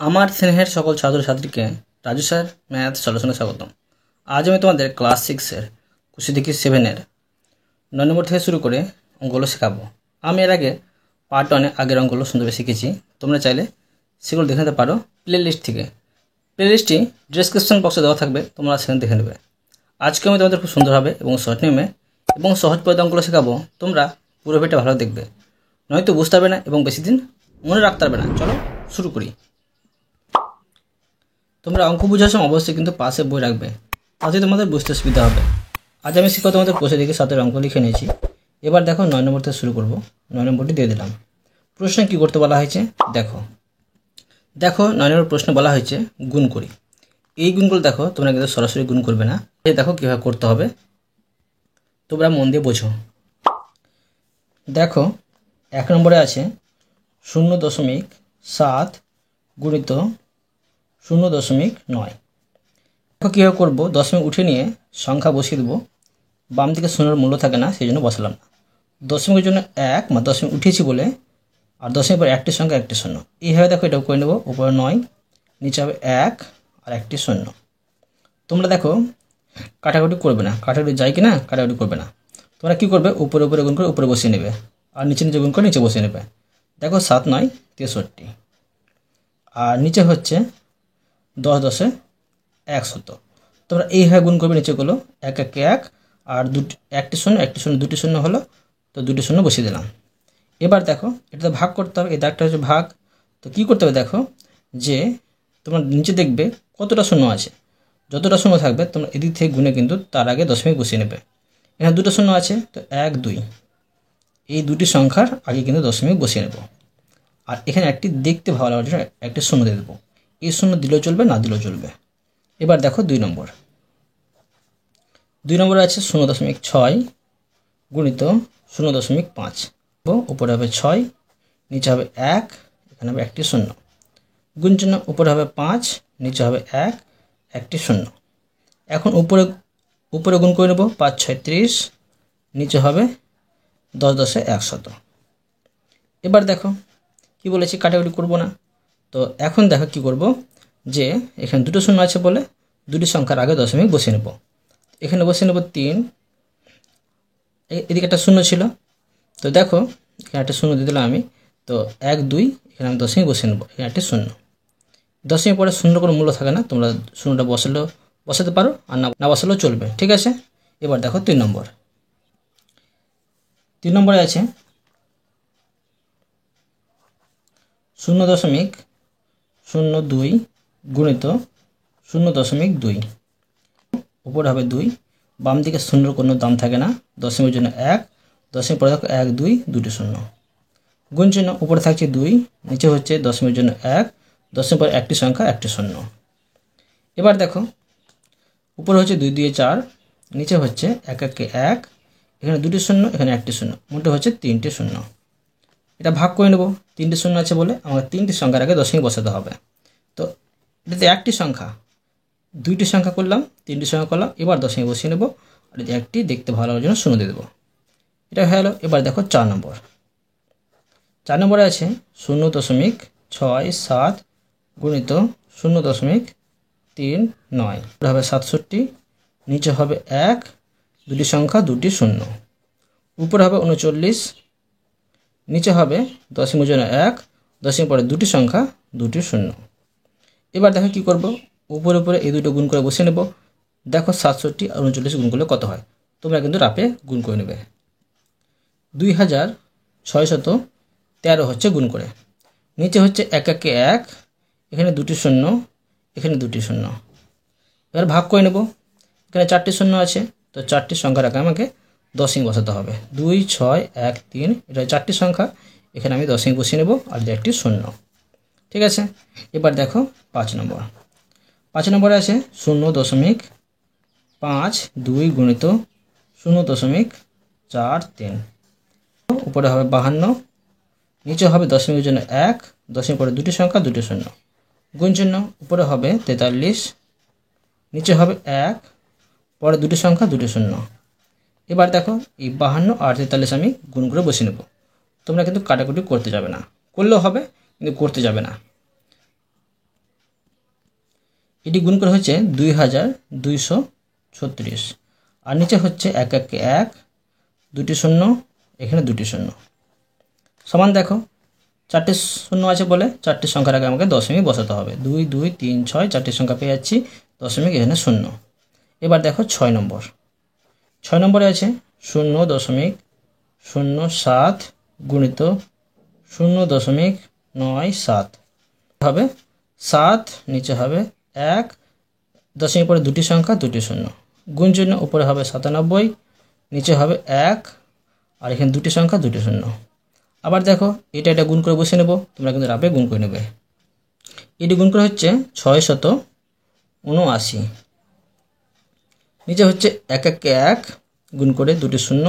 আমার স্নেহের সকল ছাত্রছাত্রীকে রাজু স্যার ম্যাথ সলিউশনে স্বাগতম। আজ আমি তোমাদের ক্লাস 6-এর কুশি দেখি 7-এর 9 নম্বর থেকে শুরু করে অঙ্কগুলো শেখাবো। আমি এর আগে পার্ট 1-এ আগের অঙ্কগুলো সুন্দরভাবে শিখেছি। তোমরা চাইলে সেগুলো দেখে নিতে পারো প্লে লিস্ট থেকে। প্লে লিস্টটি ডেসক্রিপশন বক্সে দেওয়া থাকবে, তোমরা সেখানে দেখে নেবে। আজকে আমি তোমাদের খুব সুন্দরভাবে এবং শর্ট নিয়মে এবং সহজ পদ্ধতি অঙ্কগুলো শেখাবো। তোমরা পুরো ভিডিওটা ভালো দেখবে, নয়তো বুঝতে পারবে না এবং বেশি দিন মনে রাখতে পারবে না। চলো শুরু করি। তোমরা অঙ্ক বোঝার সময় অবশ্যই কিন্তু পাশে বই রাখবে, তাতে তোমাদের বুঝতে সুবিধা হবে। আজ আমি শিখবো তোমাদের কোষে দিকে 7-এর অঙ্ক লিখে নিয়েছি। এবার দেখো 9 নম্বর থেকে শুরু করব। 9 নম্বরটি দিয়ে দিলাম। প্রশ্নে কী করতে বলা হয়েছে দেখো। 9 নম্বর প্রশ্নে বলা হয়েছে গুণ করি। এই গুণগুলো দেখো, তোমরা কিন্তু সরাসরি গুণ করবে না। দেখো কীভাবে করতে হবে, তোমরা মন দিয়ে বোঝো। দেখো 1 নম্বরে আছে 0.7 গুণিত 0.9। দেখো কীভাবে করবো, দশমিক উঠে নিয়ে সংখ্যা বসিয়ে দেবো। বাম দিকে শূন্যের মূল্য থাকে না, সেই জন্য বসালাম না। দশমিকের জন্য 1 বা দশমিক উঠিয়েছি বলে, আর দশমিক পর একটি সংখ্যা একটি শূন্য। এইভাবে দেখো এটাও করে নেবো। উপরে 9, নিচে হবে 1 আর একটি শূন্য। তোমরা দেখো কাটাকুটি করবে না, কাটাকুটি যায় কি না, কাটাকুটি করবে না। তোমরা কী করবে, উপরে উপরে গুণ করে উপরে বসিয়ে নেবে, আর নিচে নিচে গুণ করে নিচে বসিয়ে নেবে। দেখো 7 9 63, আর নিচে হচ্ছে 10 10 100। তোমরা এইভাবে গুণ করবে নিচেগুলো, 1 1 1 আর একটি শূন্য একটি শূন্য, দুটি শূন্য হলো, তো দুটি শূন্য বসিয়ে দিলাম। এবার দেখো এটা ভাগ করতে হবে, এই দাগটা হচ্ছে ভাগ। তো কী করতে হবে দেখো, যে তোমরা নিচে দেখবে কতটা শূন্য আছে। যতটা শূন্য থাকবে তোমরা এদিক থেকে গুণে কিন্তু তার আগে দশমিক বসিয়ে নেবে। এখানে দুটো শূন্য আছে, তো 1 2, এই দুটি সংখ্যার আগে কিন্তু দশমিক বসিয়ে নেব। আর এখানে একটি দেখতে ভালো লাগার জন্য একটি শূন্য দিয়ে দেবো। এই শূন্য দিলেও চলবে, না দিলেও চলবে। এবার দেখো 2 নম্বর। 2 নম্বরে আছে 0.6 গুণিত 0.5। উপরে হবে 6, নিচে হবে 1, এখানে হবে একটি শূন্য। গুণ চিহ্ন, উপরে হবে 5, নিচে হবে 1, একটি শূন্য। এখন উপরে গুণ করে নেব, 5 6 30, নিচে হবে 10 10 100। এবার দেখো কি বলেছি, কাটাকুটি করব না। তো এখন দেখো কি করব, যে এখানে দুটো শূন্য আছে বলে দুটি সংখ্যার আগে দশমিক বসিয়ে নেব। এখানে বসিয়ে নেব 3, এদিকে একটা শূন্য ছিল, তো দেখো এখানে একটা শূন্য দিয়ে দিলাম আমি। তো 1 2, এখানে আমি দশমিক বসিয়ে নেব, এখানে একটি শূন্য। দশমিক পরে শূন্য কোনো মূল্য থাকে না, তোমরা শূন্যটা বসাতে পারো, আর না বসালেও চলবে, ঠিক আছে। এবার দেখো 3 নম্বর। 3 নম্বরে আছে 0.02 গুণিত 0.2। উপরে হবে 2, বাম দিকে শূন্যর কোনো দাম থাকে না, দশমিকের জন্য 1, দশমিক পরে দেখো 1 2, দুটি শূন্য। গুণ চিহ্ন, উপরে থাকছে 2, নিচে হচ্ছে দশমিকের জন্য 1, দশমিক পরে একটি সংখ্যা একটি শূন্য। এবার দেখো উপরে হচ্ছে 2 2 4, নিচে হচ্ছে 1 1 1, এখানে দুটি শূন্য, এখানে একটি শূন্য, মোটে হচ্ছে 3টে শূন্য। এটা ভাগ করে নেব, 3টে শূন্য আছে বলে আমাকে 3টি সংখ্যার আগে দশমিক বসাতে হবে। তো এটাতে একটি সংখ্যা, 2টি সংখ্যা করলাম, 3টি সংখ্যা করলাম, এবার দশমিক বসিয়ে নেব। আর এই একটি দেখতে ভালো লাগার জন্য শূন্য দিয়ে দেবো। এটা হয়ে গেল। এবার দেখো 4 নম্বর। 4 নম্বরে আছে 0.67 গুণিত 0.39, হবে 67, নিচে হবে 1, দুটি সংখ্যা দুটি শূন্য। উপরে হবে 39, নিচে হবে দশমিকের জন্য 1, দশমিক পরে দুটি সংখ্যা দুটি শূন্য। এবার দেখো কি করব, উপরে উপরে এই দুটো গুণ করে বসিয়ে নেব। দেখো 67 আর 39 গুণ করলে কত হয়, তোমরা কিন্তু রাপে গুণ করে নেবে। 2613 হচ্ছে গুণ করে। নিচে হচ্ছে 1 1 1, এখানে দুটি শূন্য, এখানে দুটি শূন্য। এবার ভাগ করে নেব, এখানে 4টি শূন্য আছে, তো 4টি সংখ্যার আগে আমাকে দশমিক বসাতে হবে। 2 6 1 3, এটা 4টি সংখ্যা, এখানে আমি দশমিক বসিয়ে নেব, আর একটি শূন্য, ঠিক আছে। এবার দেখো 5 নম্বর। 5 নম্বরে আছে 0.52 গুণিত 0.43। উপরে হবে 52, নিচে হবে দশমিকের জন্য 1, দশমিক পরে দুটি সংখ্যা দুটি শূন্য। গুণ চিহ্ন, উপরে হবে 43, নিচে হবে 1, পরে দুটি সংখ্যা দুটি শূন্য। এবার দেখো এই 52 আর 43 আমি গুণ করে বসিয়ে নেব। তোমরা কিন্তু কাটাকুটি করতে যাবে না, করলেও হবে কিন্তু করতে যাবে না। এটি গুণ করে হচ্ছে 2236, আর নিচে হচ্ছে 1 1 1, 2টি শূন্য, এখানে 2টি শূন্য। সমান দেখো 4টি শূন্য আছে বলে 4টি সংখ্যার আগে আমাকে দশমিক বসাতে হবে। 2 2 3 6, 4টি সংখ্যা পেয়ে যাচ্ছি, দশমিক এখানে শূন্য। এবার দেখো 6 নম্বর। 6 নম্বরে আছে 0.07 গুণিত 0.97 হবে 7, নিচে হবে 1, দশমিক পরে 2টি সংখ্যা 2টি শূন্য, গুণ চিহ্ন উপরে হবে 97, নিচে হবে 1, আর এখানে 2টি সংখ্যা 2টি শূন্য। আবার দেখো এটা গুণ করে বসে নেব, তোমরা কিন্তু রাবে গুণ করে নেবে। এটি গুণ করে হচ্ছে 679, নিচে হচ্ছে 1 1 1 গুণ করে 2টি শূন্য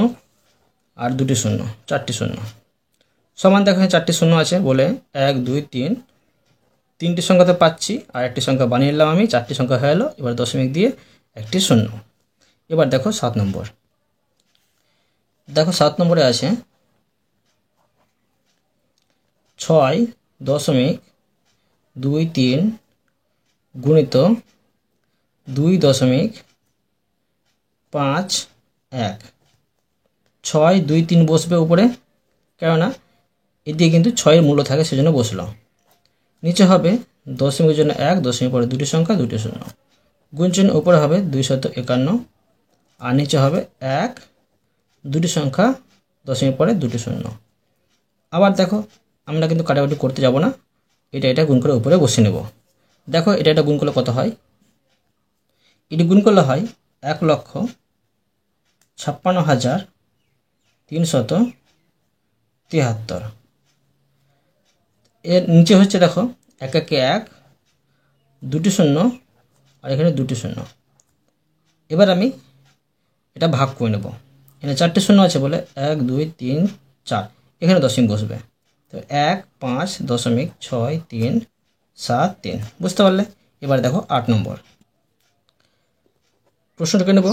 আর 2টি শূন্য, 4টি শূন্য। সমান দেখো 4টি শূন্য আছে বলে 1 2 3, 3টি সংখ্যাতে পাচ্ছি, আর একটি সংখ্যা বানিয়ে নিলাম আমি, 4টি সংখ্যা হয়ে গেলো। এবার দশমিক দিয়ে একটি শূন্য। এবার দেখো 7 নম্বর। দেখো 7 নম্বরে আছে 6.23 গুণিত 2.51। 6 2 3 বসবে উপরে, কেননা এদিকে কিন্তু 6-এর মূল্য থাকে, সেজন্য বসলো। নিচে হবে দশমিকের জন্য 1, দশমিক পরে 2টি সংখ্যা 2টি শূন্য, গুণ চিহ্ন উপরে হবে 251, আর নিচে হবে 1, 2টি সংখ্যা, দশমিক পরে 2টি শূন্য। আবার দেখো আমরা কিন্তু কাটাকুটি করতে যাব না, এটা গুণ করে উপরে বসে নেব। দেখো এটা গুণ করলে কত হয়। এটি গুণ করলে হয় 1,56,373। এর নিচে হচ্ছে দেখো 1 1 1, 2টি শূন্য, আর এখানে 2টি শূন্য। এবার আমি এটা ভাগ করে নেব। এখানে 4টি শূন্য আছে বলে 1 2 3 4, এখানে দশমিক বসবে। তো 1,5.6373, বুঝতে পারলে। এবার দেখো 8 নম্বর প্রশ্নটাকে নেব।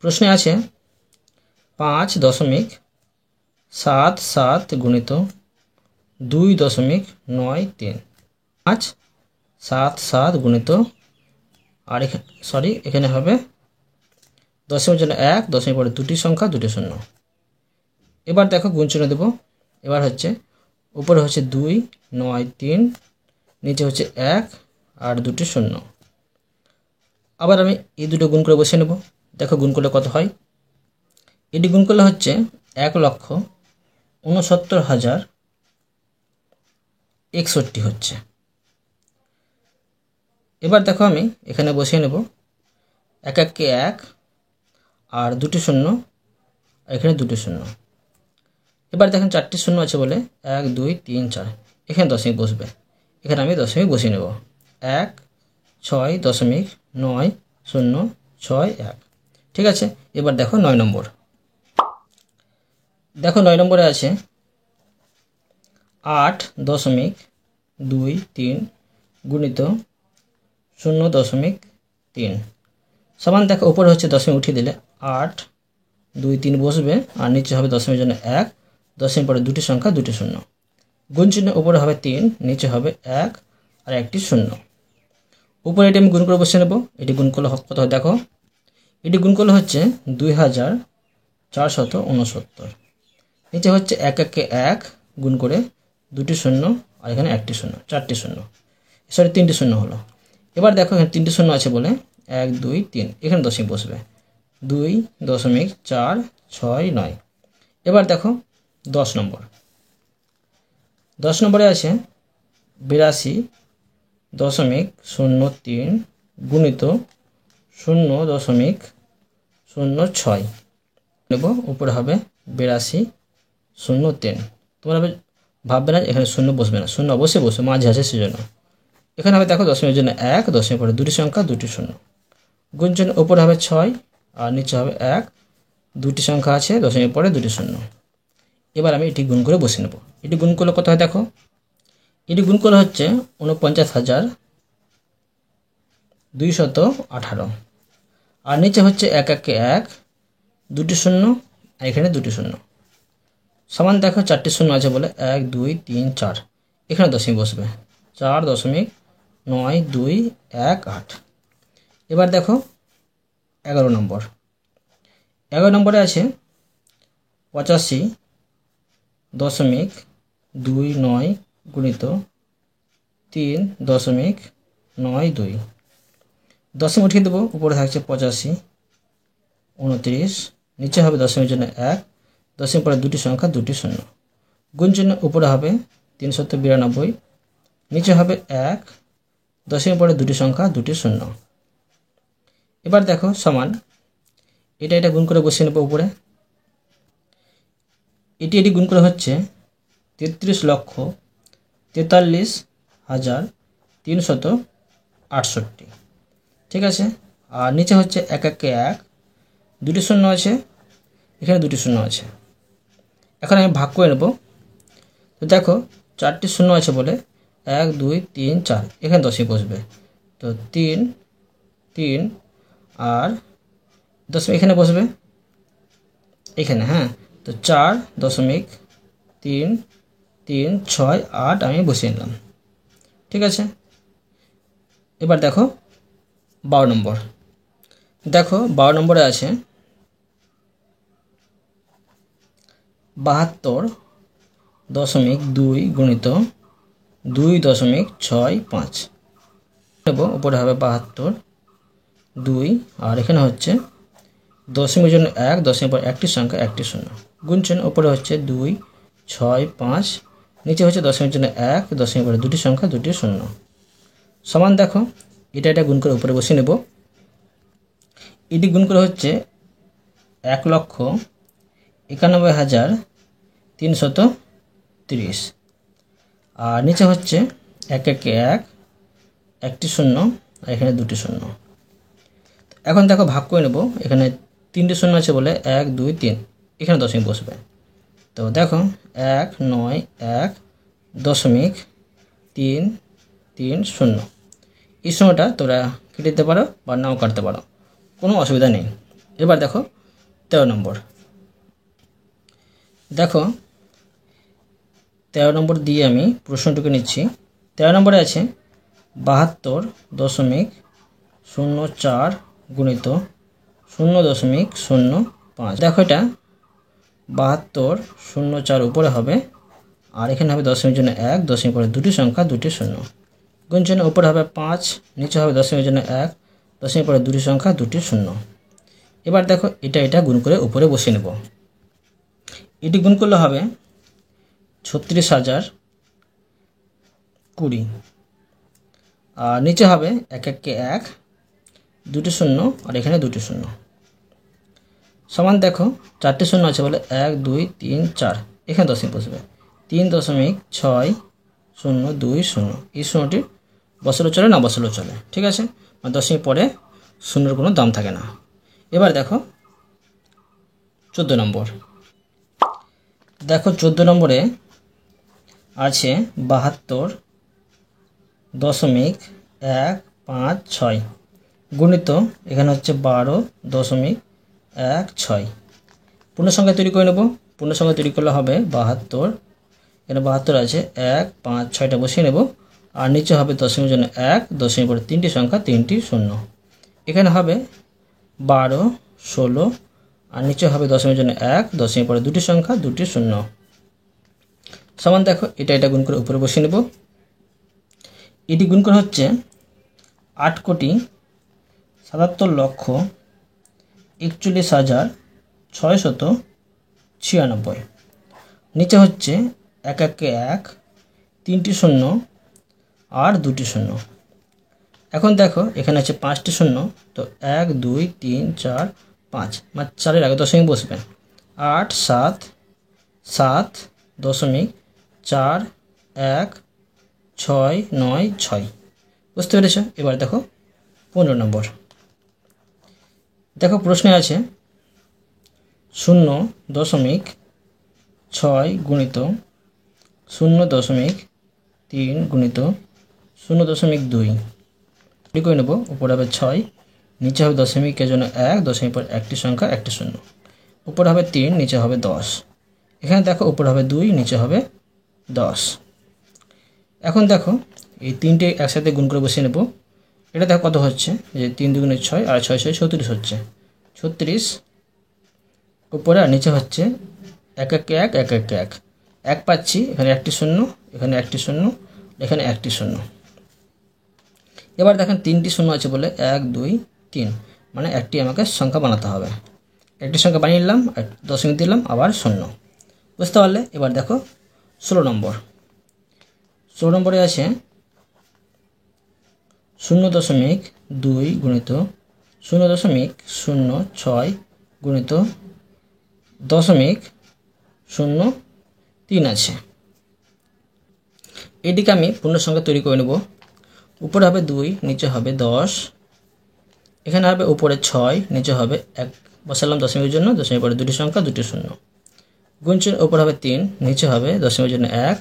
প্রশ্নে আছে 5.77 গুণিত 2.93। 5.77 গুণিত, আর এখানে হবে দশমিকের জন্য 1, দশমিক পরে 2টি সংখ্যা 2টি শূন্য। এবার দেখো গুণ চিহ্ন দেবো। এবার হচ্ছে উপরে হচ্ছে 2 9 3, নিচে হচ্ছে 1 আর 2টি শূন্য। আবার আমি এই দুটো গুণ করে বসে নেব। দেখো গুণ করলে কত হয়। এটি গুণ করলে হচ্ছে 1,69,061 হচ্ছে। এবার দেখো আমি এখানে বসিয়ে নেব 1 1 1, আর 2টি শূন্য, আর এখানে 2টি শূন্য। এবার দেখেন 4টি শূন্য আছে বলে 1 2 3 4, এখানে দশমিক বসবে। এখানে আমি দশমিক বসিয়ে নেব 1,6.9061। ঠিক আছে। এবার দেখো 9 নম্বর। দেখো 9 নম্বরে আছে 8.23 গুণিত 0.3। সমান দেখো উপরে হচ্ছে দশমিক উঠিয়ে দিলে 8 2 3 বসবে, আর নিচে হবে দশমিকের জন্য 1, দশমিক পরে 2টি সংখ্যা 2টি শূন্য, গুণ চিহ্ন উপরে হবে 3, নিচে হবে 1 আর একটি শূন্য। উপরে এটি আমি গুণ করে বসে নেব। এটি গুণ করলে কত হয় দেখো। এটি গুণ করলে হচ্ছে 2,469। নিচে হচ্ছে 1 1 1 গুণ করে 2টি শূন্য, আর এখানে একটি শূন্য, 4টি শূন্য, 3টি শূন্য হলো। এবার দেখো এখানে 3টি শূন্য আছে বলে 1 2 3, এখানে দশমিক বসবে 2.469। এবার দেখো 10 নম্বর। 10 নম্বরে আছে 82.03 গুণিত 0.06 নেব। উপরে হবে 82.03। তোমরা ভাববে না এখানে শূন্য বসবে না, শূন্য অবশ্যই বসবে, মাঝে আছে সেজন্য। এখানে হবে দেখো দশমিকের জন্য 1, দশমিক পরে 2টি সংখ্যা 2টি শূন্য, গুণ চিহ্ন উপরে হবে 6, আর নিচে হবে 1, 2টি সংখ্যা আছে, দশমিক পরে 2টি শূন্য। এবার আমি এটি গুণ করে বসে নেব। এটি গুণ করলে কত হয় দেখো। এটি গুণ করলে হচ্ছে 49,218, আর নিচে হচ্ছে 1 1 1, 2টি শূন্য, আর এখানে 2টি শূন্য। সমান দেখো 4টি শূন্য আছে বলে 1 2 3 4, এখানে দশমিক বসবে 4.9 9 2 1 8। এবার দেখো 11 নম্বর। 11 নম্বরে আছে 85.29 গুণিত 3.92। দশমিক উঠিয়ে দেবো, উপরে থাকছে 85, 29, নিচে হবে দশমিকের জন্য 1, দশমিক পরে দুটি সংখ্যা দুটি শূন্য। গুণ চিহ্ন উপরে হবে 392, নিচে হবে 1, দশমিক পরে দুটি সংখ্যা দুটি শূন্য। এবার দেখো সমান, এটা গুণ করে বসিয়ে নেব উপরে। এটি গুণ করে হচ্ছে 33,43,368। ঠিক আছে, আর নিচে হচ্ছে 1 1 1, দুটি শূন্য আছে, এখানে দুটি শূন্য আছে। এখন আমি ভাগ করে নেব। তো দেখো 4টি শূন্য আছে বলে 1 2 3 4, এখানে দশমিক বসবে। তো 3 3 আর দশমিক এখানে বসবে, এখানে। হ্যাঁ, তো 4.3338 আমি বসিয়ে নিলাম। ঠিক আছে, এবার দেখো 12 নম্বর। দেখো 12 নম্বরে আছে 72.2 গুণিত 2.65 নেব। উপরে হবে 72.2, আর এখানে হচ্ছে দশমিকের জন্য 1, দশমিক পর একটি সংখ্যা একটি শূন্য। গুণ চিহ্ন উপরে হচ্ছে 2 6 5, নিচে হচ্ছে দশমিকের জন্য 1, দশমিক পরে দুটি সংখ্যা দুটি শূন্য। সমান দেখো এটা গুণ করে উপরে বসিয়ে নেব। এটি গুণ করে হচ্ছে 1,91,330, আর নিচে হচ্ছে 1 1 1, একটি শূন্য, আর এখানে দুটি শূন্য। এখন দেখো ভাগ করে নেব। এখানে 3টি শূন্য আছে বলে 1 2 3, এখানে দশমিক বসবে। তো দেখো 1 9 1 দশমিক 3 3 0। এই শূন্যটা তোমরা কেটে দিতে পারো বা নাও কাটতে পারো, কোনো অসুবিধা নেই। এবার দেখো 13 নম্বর। দেখো 13 নম্বর দিয়ে আমি প্রশ্নটুকু নিচ্ছি। 13 নম্বরে আছে 72.04 গুণিত 0.05। দেখো এটা 72.04 উপরে হবে, আর এখানে হবে দশমিকের জন্য 1, দশমিক পরে দুটি সংখ্যা দুটি শূন্য। গুণ চিহ্ন উপরে হবে 5, নিচে হবে দশমিকের জন্য 1, দশমিক পরে দুটি সংখ্যা দুটি শূন্য। এবার দেখো এটা গুণ করে উপরে বসিয়ে নেব। এটি গুণ করলে হবে 36,020, আর নিচে হবে 1 1 1, দুটি শূন্য, আর এখানে দুটি শূন্য। সমান দেখো 4টি শূন্য আছে বলে 1 2 3 4, এখানে দশমিক বসবে। 3.6020, এই শূন্যটি বসালেও চলে না বসালেও চলে। ঠিক আছে, মানে দশমিক পরে শূন্যের কোনো দাম থাকে না। এবার দেখো 14 নম্বর। দেখো 14 নম্বরে আছে 72.156 গুণিত, এখানে হচ্ছে 12.16। পূর্ণসংখ্যা তৈরি করে নেব। পূর্ণসংখ্যা তৈরি করলে হবে 72, এখানে 72 আছে, 1 5 6টা বসিয়ে নেব, আর নিচে হবে দশমিকের জন্য 1, দশমিক পরে তিনটি সংখ্যা তিনটি শূন্য। এখানে হবে 12 16, আর নিচে হবে দশমিকের জন্য 1, দশমিক পরে দুটি সংখ্যা দুটি শূন্য। সমান দেখো এটা গুণ করে উপরে বসিয়ে নেব। এটি গুণ করে হচ্ছে 8,77,696। নিচে হচ্ছে 1 1 1, তিনটি শূন্য আর দুটি শূন্য। এখন দেখো এখানে আছে 5টি শূন্য, তো 1 2 3 4 5, মানে 4-এর আগে দশমিক বসবে। 8 7 7 দশমিক 4 1 6 9 6। বুঝতে পেরেছ? এবার দেখো 15 নম্বর। দেখো প্রশ্নে আছে 0.6 গুণিত 0.3 গুণিত 0.2 করে নেব। উপরে হবে 6, নিচে হবে দশমিকের জন্য 1, দশমিক পর একটি সংখ্যা একটি শূন্য। উপরে হবে 3, নিচে হবে 10। এখানে দেখো উপরে হবে 2, নিচে হবে 10। এখন দেখো এই তিনটে একসাথে গুণ করে বসিয়ে নেব। এটা দেখো কত হচ্ছে, যে 3 দুগুণে 6 আর 6 6 36 হচ্ছে। 36 উপরে আর নিচে হচ্ছে 1 1 1 1 1 1 1 পাচ্ছি, এখানে একটি শূন্য, এখানে একটি শূন্য, এখানে একটি শূন্য। এবার দেখেন 3টি শূন্য আছে বলে 1 2 3, মানে একটি আমাকে সংখ্যা বানাতে হবে। একটি সংখ্যা বানিয়ে নিলাম, দশমিক দিলাম, আবার শূন্য। বুঝতে পারলে? এবার দেখো 16 নম্বর। 16 নম্বরে আছে 0.2 গুণিত 0.06 গুণিত 0.03 আছে। এটিকে আমি পূর্ণ সংখ্যা তৈরি করে নেব। উপরে হবে 2, নিচে হবে 10, এখানে হবে উপরে 6, নিচে হবে 1 বসালাম দশমিকের জন্য, দশমিক পরে দুটি সংখ্যা, দুটি শূন্য। গুণ চিহ্ন উপরে হবে 3, নিচে হবে দশমিকের জন্য 1,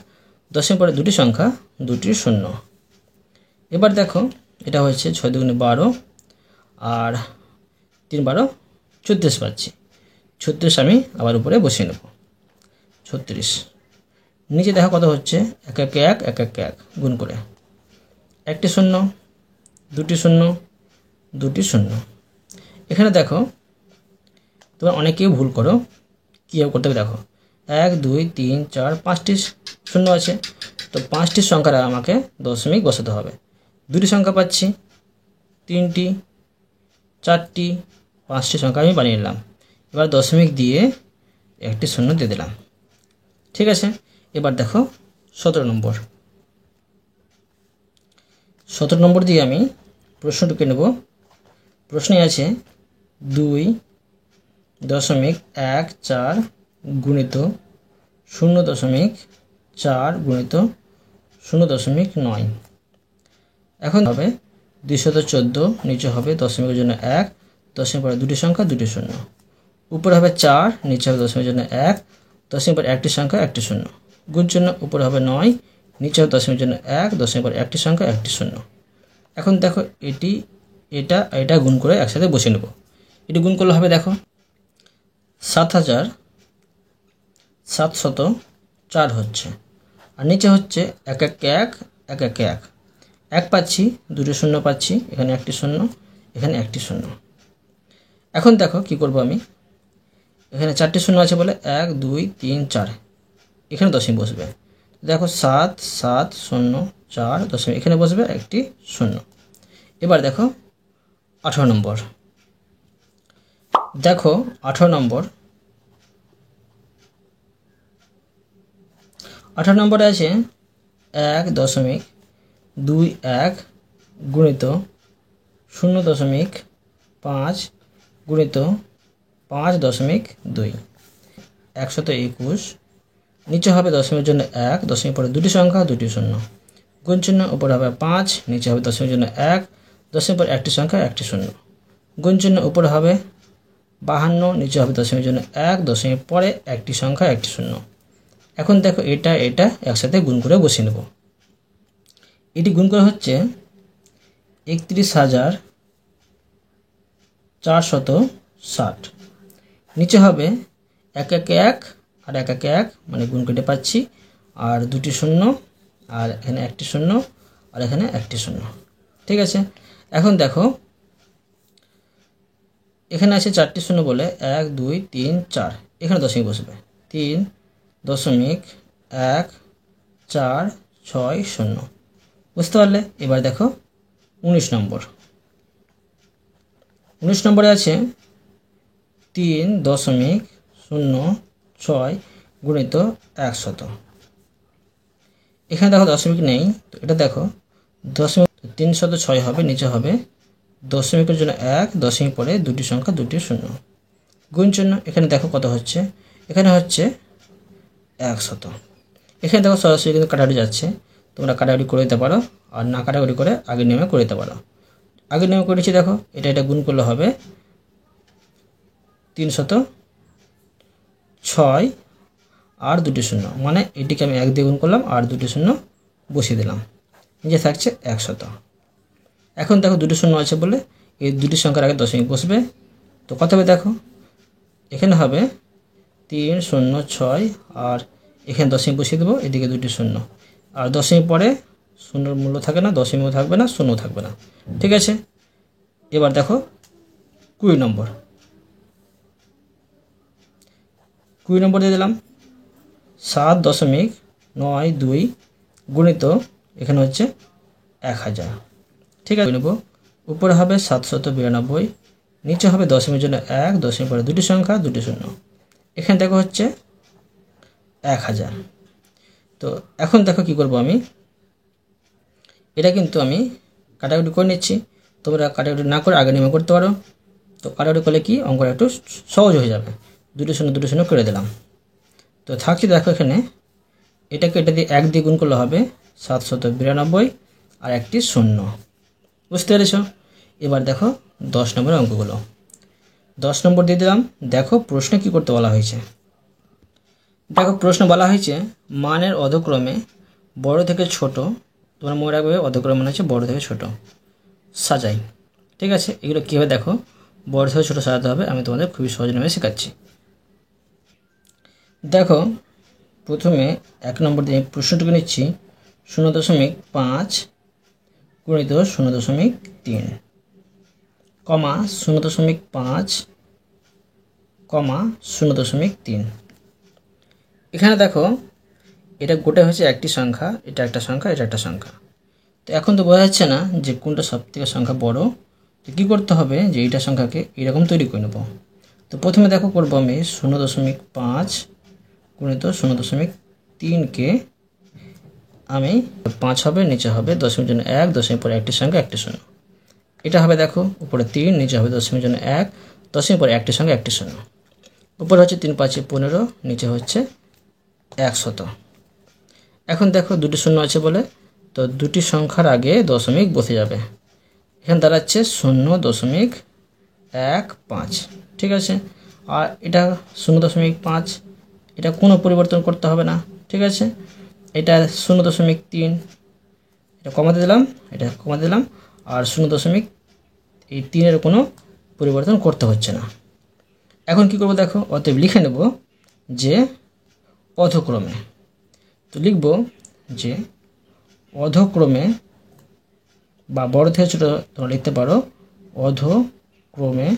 দশমিক পরে দুটি সংখ্যা, দুটি শূন্য। এবার দেখো এটা হচ্ছে 6 দুগুণে 12 আর 3 12 36 পাচ্ছি। 36 আমি আবার উপরে বসিয়ে নেব। 36 নিচে দেখো কত হচ্ছে 1 1 1 1 1 1 গুণ করে, একটি শূন্য, দুটি শূন্য, দুটি শূন্য। এখানে দেখো তোমরা অনেকেই ভুল করো, কীভাবে করতে হবে দেখো, 1 2 3 4 5টি শূন্য আছে, তো 5টি সংখ্যার আমাকে দশমিক বসাতে হবে। দুটি সংখ্যা পাচ্ছি, 3টি, 4টি, 5টি সংখ্যা আমি বানিয়ে নিলাম। এবার দশমিক দিয়ে একটি শূন্য দিয়ে দিলাম। ঠিক আছে, এবার দেখো 17 নম্বর। 17 নম্বর দিয়ে আমি প্রশ্ন ঢুকে নেব। প্রশ্নে আছে 2.14 গুণিত 0.4 গুণিত 0.9। এখন হবে 214, নিচে হবে দশমিকের জন্য 1, দশমিক পরে দুটি সংখ্যা, দুটি শূন্য। উপরে হবে 4, নিচে হবে দশমিকের জন্য 1, দশমিক পরে একটি সংখ্যা, একটি শূন্য। গুণ চিহ্ন উপরে হবে 9, নিচে হবে দশমিকের জন্য 1, দশমিক পরে একটি সংখ্যা, একটি শূন্য। এখন দেখো এটা গুণ করে একসাথে বসিয়ে নেব। এটি গুণ করলে হবে দেখো 7704 হচ্ছে, আর নিচে হচ্ছে 1 1 1 1 1 1 1 পাচ্ছি, দুটি শূন্য পাচ্ছি, এখানে একটি শূন্য, এখানে একটি শূন্য। এখন দেখো কি করব আমি, এখানে 4টি শূন্য আছে বলে 1 2 3 4, এখানে দশমিক বসবে। দেখো 7 7 0 4 দশমিক এখানে বসবে, একটি শূন্য। এবার দেখো 18 নম্বর। দেখো 18 নম্বর। 18 নম্বরে আছে 1.21 গুণিত 0.5 গুণিত 5.2, 121। নিচে হবে দশমিকের জন্য 1, দশমিক পরে দুটি সংখ্যা, দুটি শূন্য। গুণ চিহ্ন উপরে হবে 5, নিচে হবে দশমিকের জন্য 1, দশমিক পরে একটি সংখ্যা, একটি শূন্য। গুণ চিহ্ন উপরে হবে 52, নিচে হবে দশমিকের জন্য 1, দশমিক পরে একটি সংখ্যা, একটি শূন্য। এখন দেখো এটা একসাথে গুণ করে বসিয়ে নেব। এটি গুণ করে হচ্ছে 31,460। নিচে হবে 1 1 1 আর 1 1 1, মানে গুণ কেটে পাচ্ছি, আর দুটি শূন্য, আর এখানে একটি শূন্য, আর এখানে একটি শূন্য। ঠিক আছে, এখন দেখো এখানে আছে 4টি শূন্য বলে 1 2 3 4, এখানে দশমিক বসবে, 3.1460। বুঝতে পারলে? এবার দেখো 19 নম্বর। 19 নম্বরে আছে 3.06 গুণিত 100। এখানে দেখো দশমিক নেই, তো এটা দেখো দশমিক 306 হবে, নিচে হবে দশমিকের জন্য 1, দশমিক পরে দুটি সংখ্যা, দুটি শূন্য। গুণ চিহ্ন এখানে দেখো কত হচ্ছে, এখানে হচ্ছে 100। এখানে দেখো সরাসরি কিন্তু কাটাকাটি যাচ্ছে, তোমরা কাটাকাটি করে দিতে পারো, আর না কাটাকাটি করে আগের নিয়মে করে দিতে পারো। আগের নিয়মে করেছি দেখো, এটা গুণ করলে হবে 306 আর দুটি শূন্য, মানে এটিকে আমি 1 দিয়ে গুণ করলাম আর দুটি শূন্য বসিয়ে দিলাম, নিচে থাকছে 100। এখন দেখো দুটি শূন্য আছে বলে এই দুটি সংখ্যার আগে দশমিক বসবে, তো কত হবে দেখো, এখানে হবে 306 আর এখানে দশমিক বসিয়ে দেবো, এদিকে দুটি শূন্য, আর দশমিক পরে শূন্যর মূল্য থাকে না, দশমিকও থাকবে না, শূন্য থাকবে না। ঠিক আছে, এবার দেখো 20 নম্বর। 20 নম্বর দিয়ে দিলাম 7.92 গুণিত এখানে হচ্ছে 1000। ঠিক আছে, নেব উপরে হবে 792, নিচে হবে দশমিকের জন্য 1, দশমিক পরে দুটি সংখ্যা, দুটি শূন্য। এখানে দেখো হচ্ছে 1000। তো এখন দেখো কি করব আমি, এটা কিন্তু আমি কাটাকুটি করে নিচ্ছি। তোমরা কাটাকুটি না করে আগে নিয়মে করতে পারো। তো কাটাকুটি করলে কি অঙ্কটা একটু সহজ হয়ে যাবে। দুটি শূন্য করে দিলাম। তো থাকছে দেখো এখানে, এটাকে এটা দিয়ে 1 দিয়ে গুণ করলে হবে 792 আর একটি শূন্য। বুঝতে পেরেছ? এবার দেখো 10 নম্বরের অঙ্কগুলো। 10 নম্বর দিয়ে দিলাম। দেখো প্রশ্নে কি করতে বলা হয়েছে। দেখো প্রশ্ন বলা হয়েছে মানের অধক্রমে বড় থেকে ছোট, তোমরা মনে রাখবে অধক্রম মানে হচ্ছে বড় থেকে ছোট সাজাই। ঠিক আছে, এগুলো কীভাবে দেখো বড় থেকে ছোট সাজাতে হবে আমি তোমাদের খুবই সহজ নামে শেখাচ্ছি। দেখো প্রথমে 1 নম্বর দিয়ে প্রশ্নটুকু নিচ্ছি 0.5 গুণিত 0.3 কমা 0.5 কমা 0.3। এখানে দেখো এটা গোটা হচ্ছে একটি সংখ্যা, এটা একটা সংখ্যা, এটা একটা সংখ্যা। তো এখন তো বোঝা যাচ্ছে না যে কোনটা সবথেকে সংখ্যা বড়। তো কী করতে হবে যে এইটা সংখ্যাকে এরকম তৈরি করে নেব। তো প্রথমে দেখো করবো আমি 0.5 গুণিত 0.3কে আমি 5 হবে, নিচে হবে দশমিকের জন্য 1, দশমিক পরে একটি সংখ্যা, একটি শূন্য। এটা হবে দেখো উপরে 3, নিচে হবে দশমিকের জন্য 1, দশমিক পরে একটি সংখ্যা, একটি শূন্য। উপরে হচ্ছে 3 5 15, নিচে হচ্ছে 100। এখন দেখো দুটি শূন্য আছে বলে তো দুটি সংখ্যার আগে দশমিক বসে যাবে। এখানে দাঁড়াচ্ছে 0.15। ঠিক আছে, আর এটা 0.5, এটা কোনো পরিবর্তন করতে হবে না। ঠিক আছে, এটা 0.3, এটা কমাতে দিলাম, এটা কমাতে দিলাম, আর 0.3 কোনো পরিবর্তন করতে হচ্ছে না। এখন কি করব দেখো, অতএব লিখে নেব যে অধক্রমে। তো লিখব যে অধক্রমে বা বড় থেকে ছোট তোমরা লিখতে পারো, অধক্রমে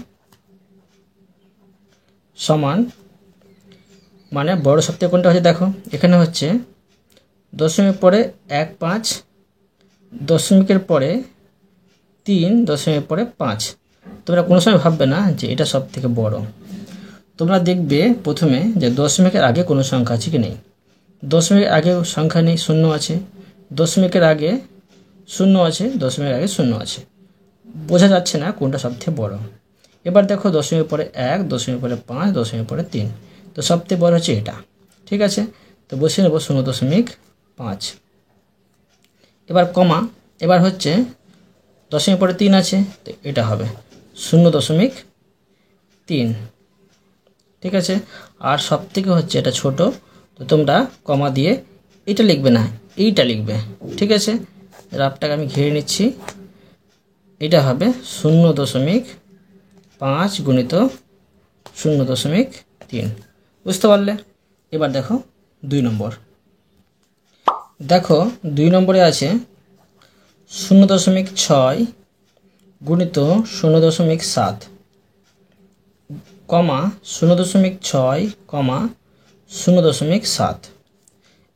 সমান মানে বড় সবথেকে কোনটা হচ্ছে দেখো এখানে হচ্ছে দশমিক পরে 1 5, দশমিকের পরে 3, দশমিকের পরে 5। তোমরা কোনো সময় ভাববে না যে এটা সব থেকে বড়। তোমরা দেখবে প্রথমে যে দশমিকের আগে কোনো সংখ্যা আছে কি নেই। দশমিকের আগে সংখ্যা নেই, শূন্য আছে। দশমিকের আগে শূন্য আছে, দশমিকের আগে শূন্য আছে। বোঝা যাচ্ছে না কোনটা সবথেকে বড়। এবার দেখো দশমিকের পরে 1, দশমিকের পরে 5, দশমিকের পরে 3। তো সবথেকে বড় হচ্ছে এটা। ঠিক আছে, তো বসিয়ে নেব 0.5। এবার কমা, এবার হচ্ছে দশমিক পরে 3 আছে, তো এটা হবে 0.3। ঠিক আছে, আর সবথেকে হচ্ছে এটা ছোট, তো তোমরা কমা দিয়ে এটা লিখবে না, এইটা লিখবে। ঠিক আছে, রাফটাকে আমি ঘিরে নিচ্ছি। এটা হবে 0.5 গুণিত 0.3। বুঝতে পারলে? এবার দেখো 2 নম্বর। দেখো 2 নম্বরে আছে 0.6 গুণিত 0.7 কমা 0.6 কমা 0.7।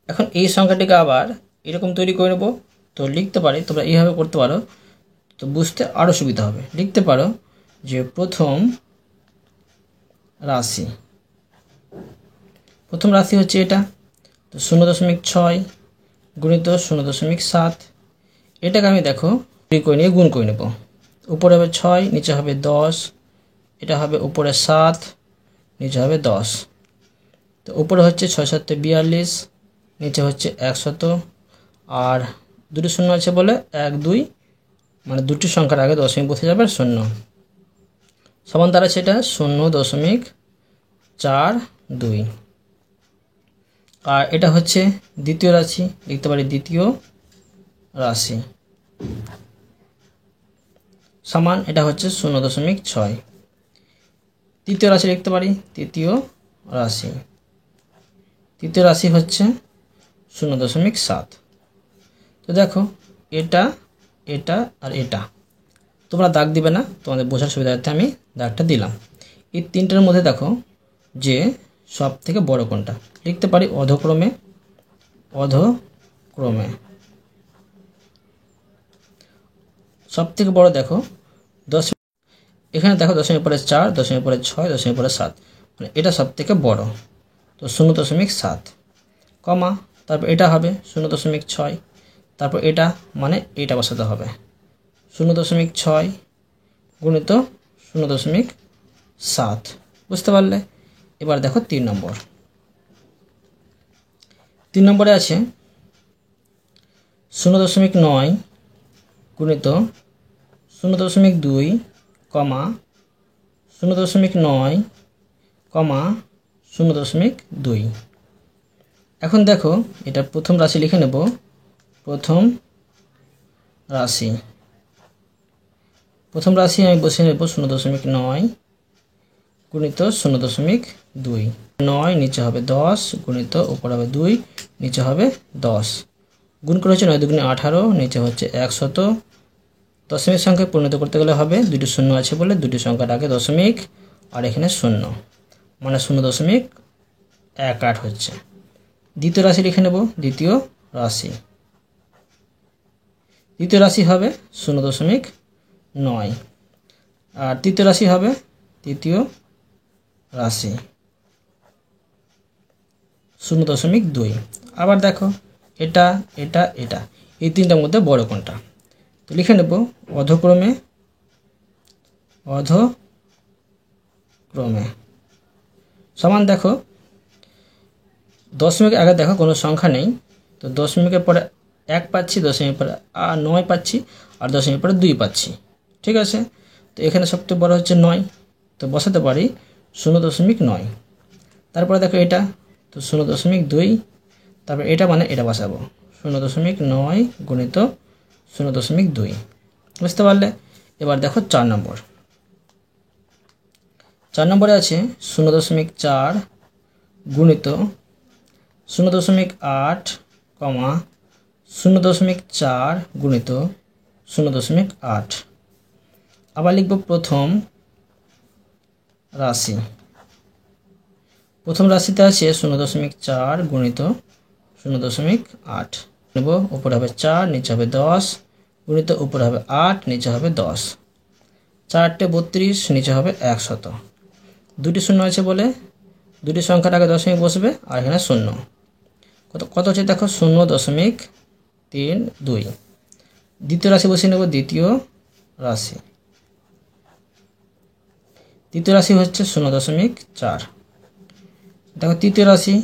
এখন এই সংখ্যাটিকে আবার এরকম তৈরি করে নেব। তো লিখতে পারি, তোমরা এইভাবে করতে পারো, তো বুঝতে আরও সুবিধা হবে। লিখতে পারো যে প্রথম রাশি হচ্ছে এটা, তো 0.6 গুণিত 0.7। এটাকে আমি দেখো করে নিয়ে গুণ করে নেব। উপরে হবে 6, নিচে হবে 10, এটা হবে উপরে 7, নিচে হবে 10। তো উপরে হচ্ছে 6 7 42, নিচে হচ্ছে 100, আর দুটি শূন্য আছে বলে 1 2, মানে দুটি সংখ্যার আগে দশমিক বসে যাবে, শূন্য সমান দাঁড়াচ্ছে এটা 0.42। আর এটা হচ্ছে দ্বিতীয় রাশি, লিখতে পারি দ্বিতীয় রাশি সমান এটা হচ্ছে 0.6। তৃতীয় রাশি লিখতে পারি তৃতীয় রাশি হচ্ছে 0.7। তো দেখো এটা এটা আর এটা, তোমরা দাগ দিবে না, তোমাদের বোঝার সুবিধার্থে আমি দাগটা দিলাম। এই তিনটার মধ্যে দেখো যে সব থেকে বড় কোনটা, লিখতে পারি অধক্রমে, অধক্রমে সব থেকে বড় দেখো 10, এখানে দেখো 10^4, 10^6, 10^7, মানে এটা সব থেকে বড়, তো 0.7, কমা তারপর এটা হবে 0.6, তারপর এটা মানে এটা বসাতে হবে 0.6 গুণিত 0.7, বুঝতে পারলে। এবার দেখো 3 নম্বর, 3 নম্বরে আছে 0.9 গুণিত 0.2, কমা 0.9, কমা 0.2। এখন দেখো এটা প্রথম রাশি লিখে নেব, প্রথম রাশি আমি বসিয়ে নেব 0.9 গুণিত 0.2, 9 নিচে হবে 10 গুণিত উপর হবে 2, নিচে হবে 10, গুণ করে হচ্ছে 9 2 18, নিচে হচ্ছে 100। দশমিক সংখ্যায় পরিণত করতে গেলে হবে, দুটি শূন্য আছে বলে দুটি সংখ্যার আগে দশমিক আর এখানে শূন্য, মানে 0.18 হচ্ছে। দ্বিতীয় রাশি লিখে নেব, দ্বিতীয় রাশি হবে 0.9, আর তৃতীয় রাশি হবে তৃতীয় রাশি 0.2। আবার দেখো এটা এটা এটা, এই তিনটার মধ্যে বড় কোনটা, তো লিখে নেব অধক্রমে, সমান দেখো দশমিকের আগে দেখো কোনো সংখ্যা নেই, তো দশমিকের পরে 1 পাচ্ছি, দশমিকের পরে 9 পাচ্ছি, আর দশমিকের পরে 2 পাচ্ছি, ঠিক আছে। তো এখানে সবচেয়ে বড় হচ্ছে 9, তো বসাতে পারি 0.9। তারপরে দেখো এটা, তো 0.2, তারপর এটা মানে এটা বসাবো 0.9 গুণিত 0.2, বুঝতে পারলে। এবার দেখো 4 নম্বর, 4 নম্বরে আছে 0.4 গুণিত 0.8, কমা 0.4 গুণিত 0.8। আবার লিখব প্রথম রাশিতে আছে 0.4 গুণিত 0.8, নেব উপরে হবে 4, নিচে হবে 10, গুণিত উপরে হবে 8, নিচে হবে 10, 4 32, নিচে হবে 100। দুটি শূন্য আছে বলে দুটি সংখ্যার আগে দশমিক বসবে, আর এখানে শূন্য, কত হচ্ছে দেখো 0.32। দ্বিতীয় রাশি বসিয়ে নেব, দ্বিতীয় রাশি হচ্ছে 0.4। দেখো তৃতীয় রাশি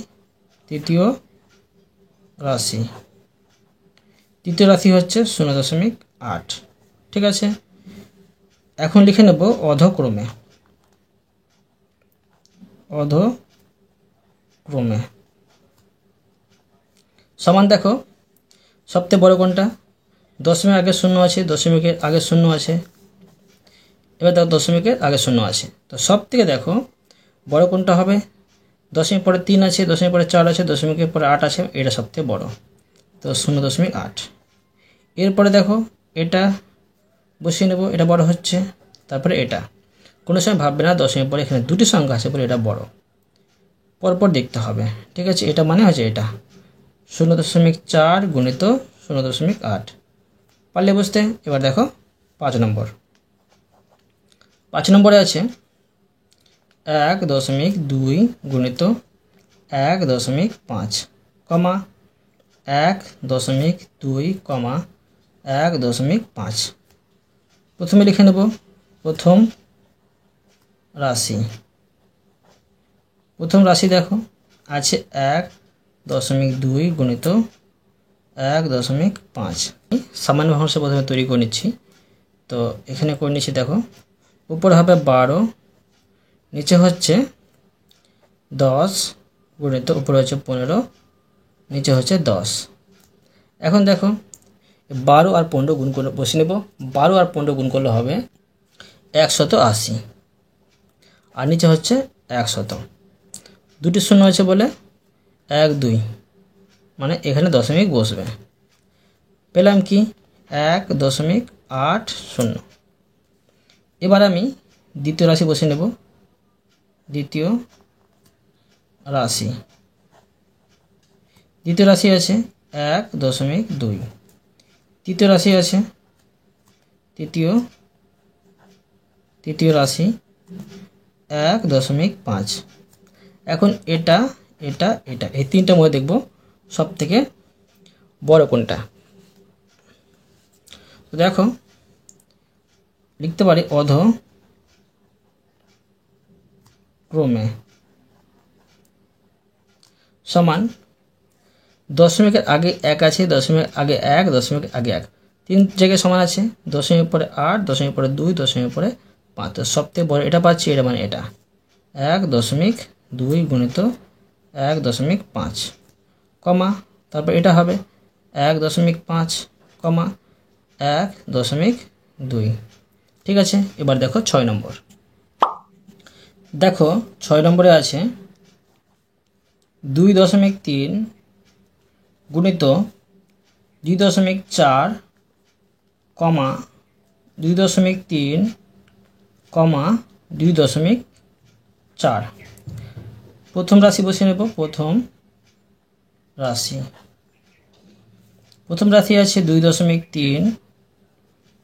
হচ্ছে 0.8, ঠিক আছে। এখন লিখে নেব অধক্রমে, সমান দেখো সবচেয়ে বড় কোনটা, দশমিকের আগে শূন্য আছে, দশমিকের আগে শূন্য আছে, এবার দেখো দশমিকের আগে শূন্য আছে, তো সব থেকে দেখো বড় কোনটা হবে, দশমিক পরে 3 আছে, দশমিক পরে 4 আছে, দশমিকের পরে 8 আছে, এটা সবথেকে বড়, তো 0.8। এরপরে দেখো এটা বসিয়ে নেব, এটা বড় হচ্ছে, তারপরে এটা, কোনো সময় ভাববে না দশমিক পরে এখানে দুটি সংখ্যা আছে বলে এটা বড়, পরপর দেখতে হবে, ঠিক আছে। এটা মানে হচ্ছে এটা 0.4 গুণিত 0.8, পারলে বুঝতে। এবার দেখো 5 নম্বরে আছে 1.2 গুণিত 1.5, কমা 1.2, কমা 1.5। প্রথমে লিখে নেব প্রথম রাশি দেখো আছে 1.2 গুণিত 1.5, সামান্য ভাষা প্রথমে তৈরি করে নিচ্ছি, তো এখানে করে নিচ্ছি দেখো, উপরে হবে 12, নিচে হচ্ছে 10 গুণিত উপরে হচ্ছে 15, নিচে হচ্ছে 10। এখন দেখো 12 আর 15 গুণ করে বসিয়ে নেব, 12 আর 15 গুণ করলে হবে 180, আর নিচে হচ্ছে 100, দুটি শূন্য আছে বলে 1 2, মানে এখানে দশমিক বসবে, পেলাম কি 1.80। এবার আমি দ্বিতীয় রাশি বসে নেব। দ্বিতীয় রাশি আছে 1.2। তৃতীয় রাশি আছে তৃতীয় রাশি 1.5। এখন এটা এই তিনটার মধ্যে দেখব সব থেকে বড় কোনটা। তো দেখো লিখতে পারি অধ ক্রমে সমান দশমিকের আগে 1 আছে, দশমিকের আগে 1, দশমিকের আগে 1, তিন জায়গায় সমান আছে। দশমিকের পরে 8, দশমিকের পরে 2, দশমিকের পরে 5। তো সবথেকে বড় এটা পাচ্ছি, এটা মানে এটা 1.2 গুণিত 1.5 কমা, তারপর এটা হবে 1.5 কমা 1.2। ঠিক আছে, এবার দেখো 6 নম্বর। দেখো 6 নম্বরে আছে 2.3 গুণিত 2.4 কমা 2.3 কমা 2.4। প্রথম রাশি বসে নেব। প্রথম রাশি আছে 2.3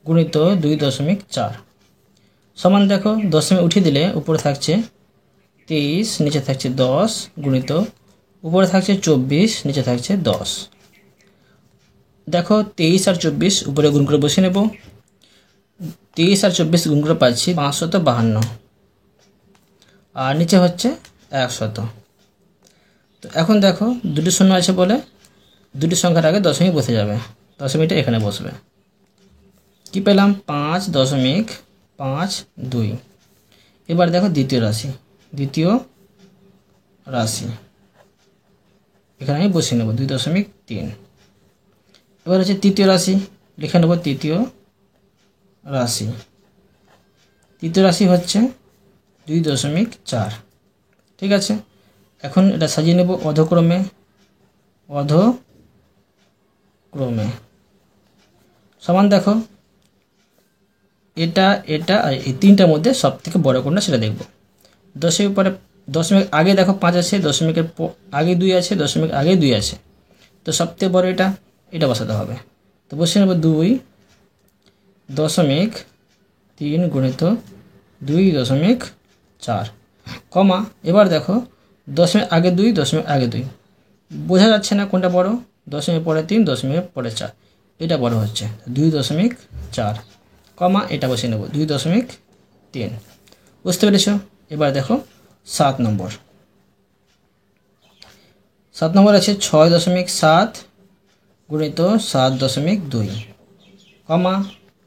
গুণিত 2.4 সমান, দেখো দশমিক উঠিয়ে দিলে উপরে থাকছে 23, নিচে থাকছে 10 গুণিত উপরে থাকছে 24, নিচে থাকছে 10। দেখো 23 আর 24 উপরে গুণ করে বসে নেব। 23 আর 24 গুণ করে পাচ্ছি 552, আর নিচে হচ্ছে 100। তো এখন দেখো দুটি শূন্য আছে বলে দুটি সংখ্যার আগে দশমিক বসে যাবে, দশমিকটা এখানে বসবে। কি পেলাম 5.52। এবার দেখো দ্বিতীয় রাশি এখানে আমি বসিয়ে নেব 2.3। এবার হচ্ছে তৃতীয় রাশি, লিখে নেব তৃতীয় রাশি হচ্ছে 2.4। ঠিক আছে, এখন এটা সাজিয়ে নেব অধক্রমে সমান, দেখো এটা আর এই তিনটার মধ্যে সব থেকে বড় কোনটা সেটা দেখব। দশমিক আগে দেখো 5 আছে, দশমিকের আগে 2 আছে, দশমিক আগে 2 আছে। তো সবথেকে বড় এটা বসাতে হবে। তো বসিয়ে নেব 2.3 গুণিত 2.4 কমা, এবার দেখো দশমিক আগে 2, দশমিক আগে 2 বোঝা যাচ্ছে না কোনটা বড়। দশমিক পরে 3, দশমিকের পরে 4, এটা বড় হচ্ছে 2.4 কমা, এটা বসিয়ে নেব 2.3। বুঝতে পেরেছ? এবার দেখো 7 নম্বর আছে 6.7 গুণিত 7.2 কমা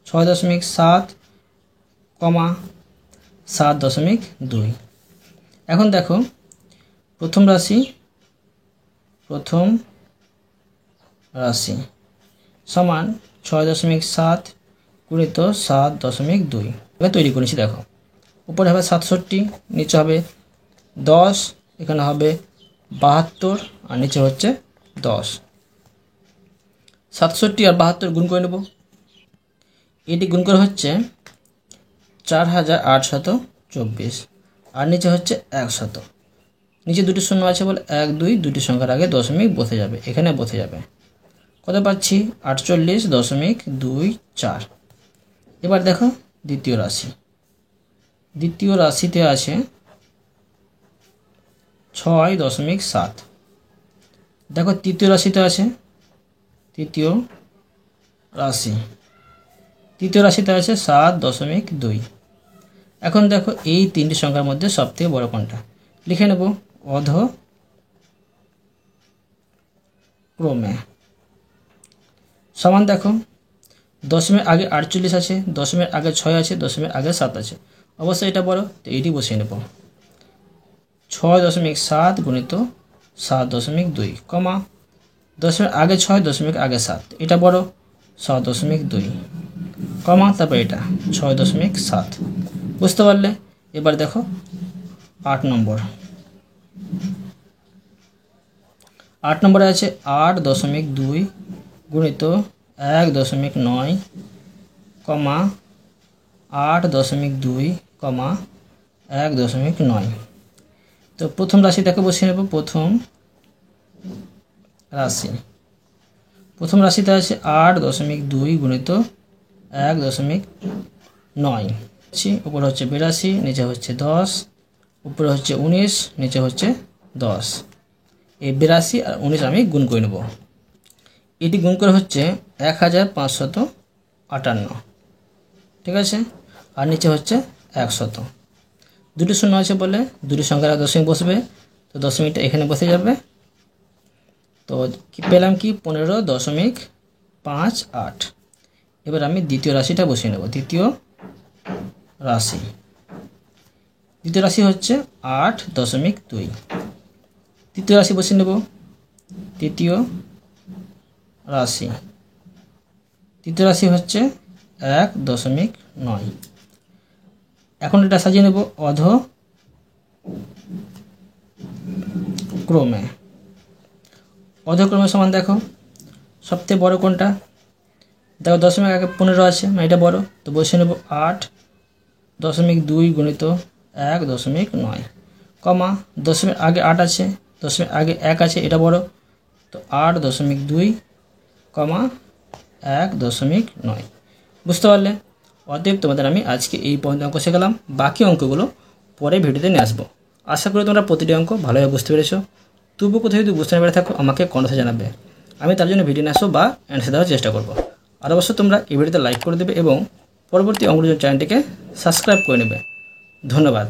6.7 কমা 7.2। এখন দেখো প্রথম রাশি সমান 6.7 গুণিত 7.2। এবার তৈরি করেছি, দেখো উপরে হবে 67, নিচে হবে 10, এখানে হবে 72, আর নিচে হচ্ছে 10। 67 আর 72 গুণ করে নেব। এটি গুণ করে হচ্ছে 4824, আর নিচে হচ্ছে 100। নিচে দুটি শূন্য আছে বলে 1, 2 দুটি সংখ্যার আগে দশমিক বসে যাবে, এখানে বসে যাবে। কত পাচ্ছি 48.24। এবার দেখো দ্বিতীয় রাশিতে আছে 6.7। দেখো তৃতীয় রাশিতে আছে তৃতীয় রাশিতে আছে 7.2। এখন দেখো এই তিনটি সংখ্যার মধ্যে সবথেকে বড় কোনটা, লিখে নেব অধ ক্রমে সমান, দেখো দশমিক আগে 48 আছে, দশমিক আগে 6 আছে, দশমিক আগে 7 আছে, অবশ্যই এটা বড়, তো এইটি বসিয়ে নেব 6.7 গুণিত 7.2 কমা দশমিক আগে 6, দশমিক আগে 7, এটা বড় 7.2 কমা, তারপর এটা 6.7। বুঝতে পারলে? এবার দেখো 8 নম্বরে আছে 8.2 গুণিত 1.9 কমা 8.2 কমা 1.9। তো প্রথম রাশিটাকে বসিয়ে নেব। প্রথম রাশিটা আছে 8.2 গুণিত 1.9। উপরে হচ্ছে 82, নিচে হচ্ছে 10, উপরে হচ্ছে 19, নিচে হচ্ছে 10। এই 82 আর 19 আমি গুণ করে নেব। এটি গুণ করে হচ্ছে 1558, ঠিক আছে। আর নিচে হচ্ছে 100। দুটো শূন্য আছে বলে দুটি সংখ্যার দশমিক বসবে, তো দশমিকটা এখানে বসে যাবে। তো কি পেলাম, কি 15.58। এবার আমি দ্বিতীয় রাশিটা বসিয়ে নেব। দ্বিতীয় রাশি হচ্ছে 8.2। তৃতীয় রাশি বসিয়ে নেব। তৃতীয় রাশি হচ্ছে 1.9। এখন এটা সাজিয়ে নেব অধক্রমে। সমান দেখো সবথেকে বড় কোনটা, দেখো দশমিক আগে 15 আছে, মানে এটা বড়, তো বসিয়ে নেব 8.2 গুণিত 1.9 কমা দশমিক আগে 8 আছে, দশমিক আগে 1 আছে, এটা বড়, তো 8.2 কমা 1.9। বুঝতে পারলে? অতএব তোমাদের আমি আজকে এই পর্যন্ত অঙ্ক শেখালাম। বাকি অঙ্কগুলো পরে ভিডিওতে নিয়ে আসবো। আশা করি তোমরা প্রতিটি অঙ্ক ভালোভাবে বুঝতে পেরেছো। তবু কোথাও যদি বুঝতে না পেরে থাকো আমাকে কমেন্টে জানাবে, আমি তার জন্য ভিডিও নিয়ে আসবো বা অ্যান্সার দেওয়ার চেষ্টা করবো। আর অবশ্যই তোমরা এই ভিডিওতে লাইক করে দেবে এবং পরবর্তী অঙ্কগুলোর চ্যানেলটিকে সাবস্ক্রাইব করে নেবে। ধন্যবাদ।